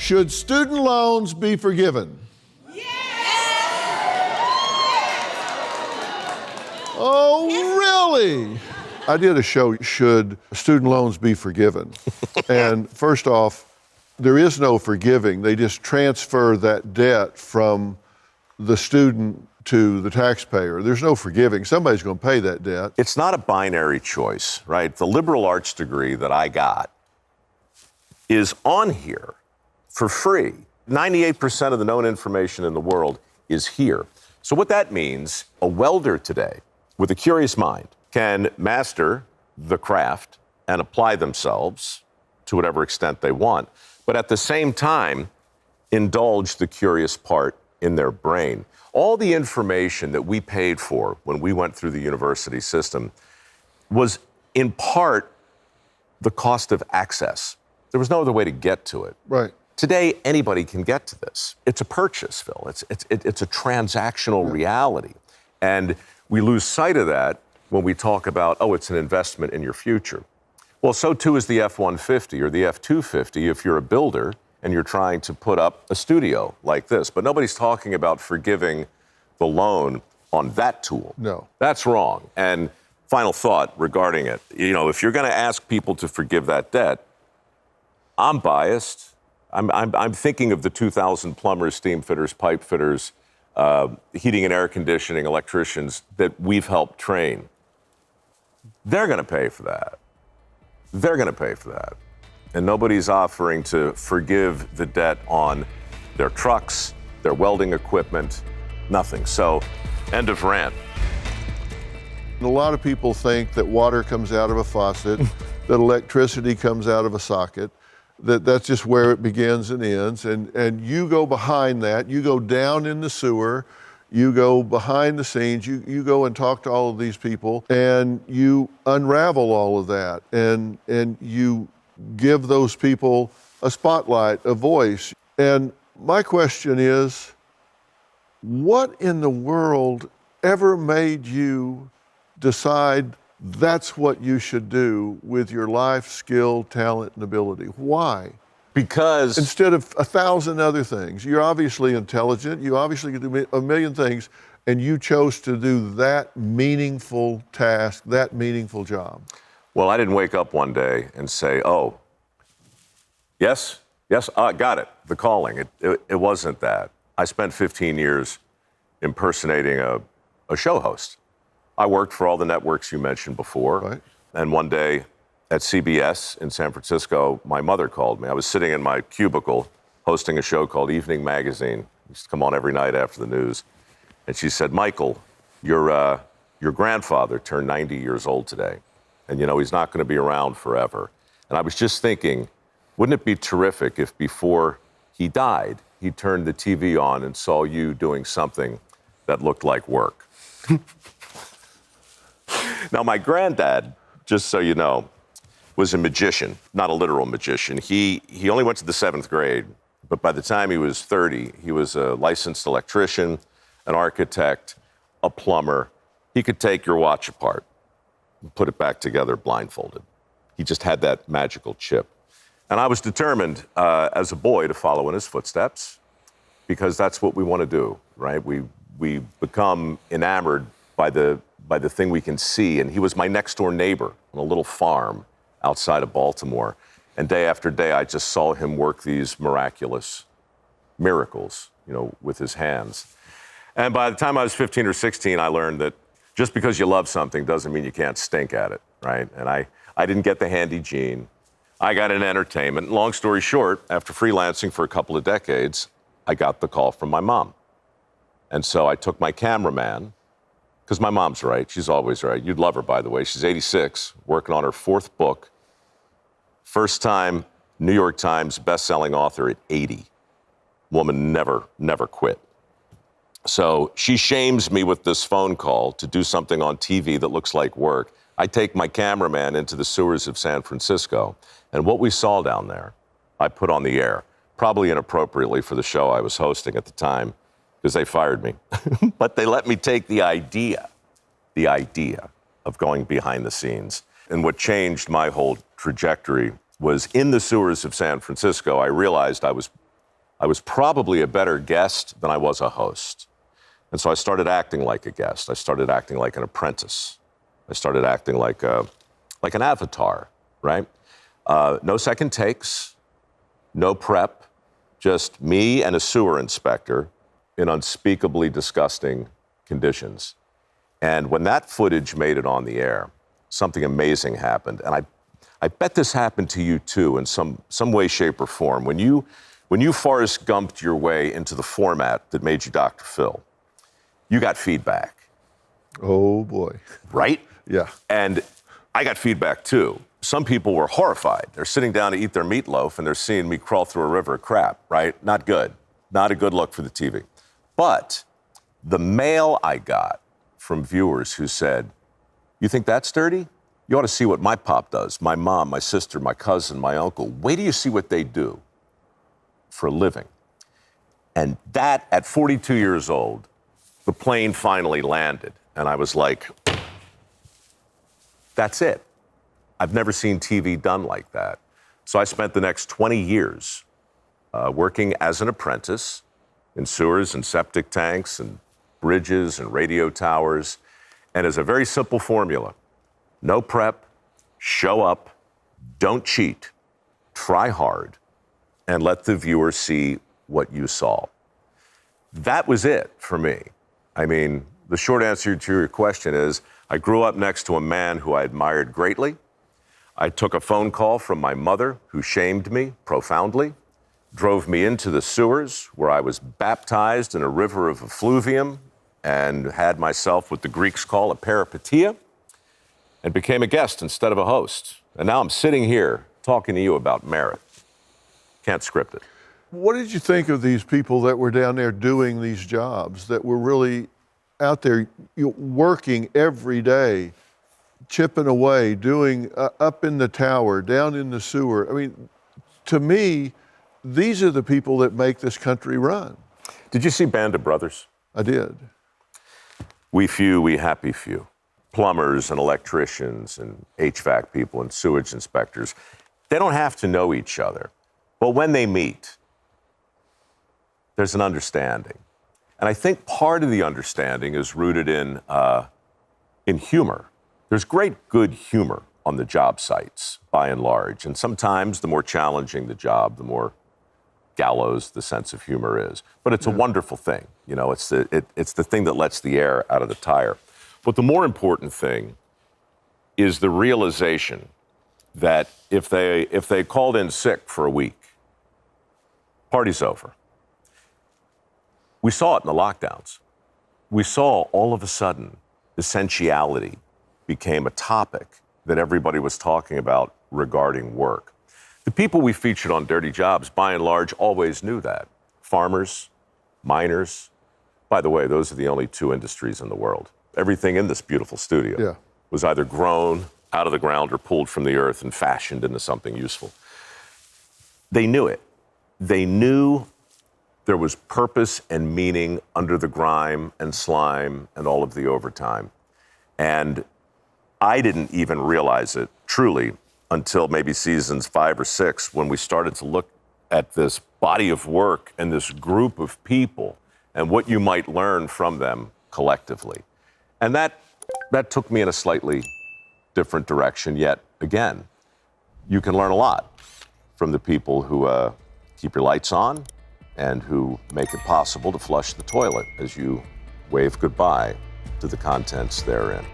Should student loans be forgiven? Oh, really? I did a show, Should Student Loans Be Forgiven? And first off, there is no forgiving. They just transfer that debt from the student to the taxpayer. There's no forgiving. Somebody's going to pay that debt. It's not a binary choice, right? The liberal arts degree that I got is on here for free. 98% of the known information in the world is here. So what that means, a welder today with a curious mind can master the craft and apply themselves to whatever extent they want, but at the same time, indulge the curious part in their brain. All the information that we paid for when we went through the university system was in part the cost of access. There was no other way to get to it. Right. Today, anybody can get to this. It's a purchase, Phil. It's a transactional reality. And we lose sight of that when we talk about, oh, it's an investment in your future. Well, so too is the F-150 or the F-250 if you're a builder and you're trying to put up a studio like this. But nobody's talking about forgiving the loan on that tool. No. That's wrong. And final thought regarding it, if you're going to ask people to forgive that debt, I'm biased. I'm thinking of the 2,000 plumbers, steam fitters, pipe fitters, heating and air conditioning electricians that we've helped train. They're going to pay for that. They're going to pay for that. And nobody's offering to forgive the debt on their trucks, their welding equipment, nothing. So, end of rant. A lot of people think that water comes out of a faucet, that electricity comes out of a socket, that's just where it begins and ends. And you go behind that, you go down in the sewer, you go behind the scenes, you go and talk to all of these people, and you unravel all of that, and you give those people a spotlight, a voice. And my question is, what in the world ever made you decide that's what you should do with your life, skill, talent, and ability? Why? Because instead of 1,000 other things, you're obviously intelligent, you obviously can do a million things, and you chose to do that meaningful task, that meaningful job. Well, I didn't wake up one day and say, oh, yes, got it, the calling. It wasn't that. I spent 15 years impersonating a show host. I worked for all the networks you mentioned before. Right. And one day at CBS in San Francisco, my mother called me. I was sitting in my cubicle hosting a show called Evening Magazine. It used to come on every night after the news. And she said, Michael, your grandfather turned 90 years old today. And, he's not going to be around forever. And I was just thinking, wouldn't it be terrific if before he died, he turned the TV on and saw you doing something that looked like work? Now, my granddad, just so you know, was a magician, not a literal magician. He only went to the 7th grade, but by the time he was 30, he was a licensed electrician, an architect, a plumber. He could take your watch apart and put it back together blindfolded. He just had that magical chip. And I was determined as a boy to follow in his footsteps because that's what we want to do, right? We become enamored by the thing we can see. And he was my next door neighbor on a little farm outside of Baltimore. And day after day, I just saw him work these miraculous miracles, with his hands. And by the time I was 15 or 16, I learned that just because you love something doesn't mean you can't stink at it, right? And I didn't get the handy gene. I got in entertainment. Long story short, after freelancing for a couple of decades, I got the call from my mom. And so I took my cameraman, because my mom's right. She's always right. You'd love her, by the way. She's 86, working on her 4th book. First time New York Times best-selling author at 80. Woman never quit. So she shames me with this phone call to do something on TV that looks like work. I take my cameraman into the sewers of San Francisco, and what we saw down there, I put on the air, probably inappropriately for the show I was hosting at the time, because they fired me. But they let me take the idea of going behind the scenes. And what changed my whole trajectory was in the sewers of San Francisco, I realized I was I was probably a better guest than I was a host. And so I started acting like a guest. I started acting like an apprentice. I started acting like an avatar, right? No second takes, no prep, just me and a sewer inspector in unspeakably disgusting conditions. And when that footage made it on the air, something amazing happened. And I bet this happened to you too in some way, shape, or form. When you Forrest Gumped your way into the format that made you Dr. Phil, you got feedback. Oh boy. Right? Yeah. And I got feedback too. Some people were horrified. They're sitting down to eat their meatloaf and they're seeing me crawl through a river of crap, right? Not good. Not a good look for the TV. But the mail I got from viewers who said, "You think that's dirty? You ought to see what my pop does. My mom, my sister, my cousin, my uncle. Wait till you see what they do for a living." And that, at 42 years old, the plane finally landed. And I was like, that's it. I've never seen TV done like that. So I spent the next 20 years working as an apprentice in sewers and septic tanks and bridges and radio towers. And as a very simple formula: no prep, show up, don't cheat, try hard, and let the viewer see what you saw. That was it for me. I mean, the short answer to your question is, I grew up next to a man who I admired greatly. I took a phone call from my mother, who shamed me profoundly, drove me into the sewers, where I was baptized in a river of effluvium and had myself what the Greeks call a peripeteia, and became a guest instead of a host. And now I'm sitting here talking to you about merit. Can't script it. What did you think of these people that were down there doing these jobs, that were really out there working every day, chipping away, doing up in the tower, down in the sewer? I mean, to me, these are the people that make this country run. Did you see Band of Brothers? I did. We few, we happy few. Plumbers and electricians and HVAC people and sewage inspectors, they don't have to know each other. But when they meet, there's an understanding. And I think part of the understanding is rooted in humor. There's great good humor on the job sites, by and large. And sometimes the more challenging the job, the more gallows the sense of humor is. But it's a wonderful thing. You know, it's the thing that lets the air out of the tire. But the more important thing is the realization that if they called in sick for a week, party's over. We saw it in the lockdowns. We saw all of a sudden essentiality became a topic that everybody was talking about regarding work. The people we featured on Dirty Jobs, by and large, always knew that. Farmers, miners. By the way, those are the only two industries in the world. Everything in this beautiful studio was either grown out of the ground or pulled from the earth and fashioned into something useful. They knew it. They knew there was purpose and meaning under the grime and slime and all of the overtime. And I didn't even realize it truly until maybe seasons 5 or 6, when we started to look at this body of work and this group of people and what you might learn from them collectively. And that took me in a slightly different direction. Yet again, you can learn a lot from the people who keep your lights on and who make it possible to flush the toilet as you wave goodbye to the contents therein.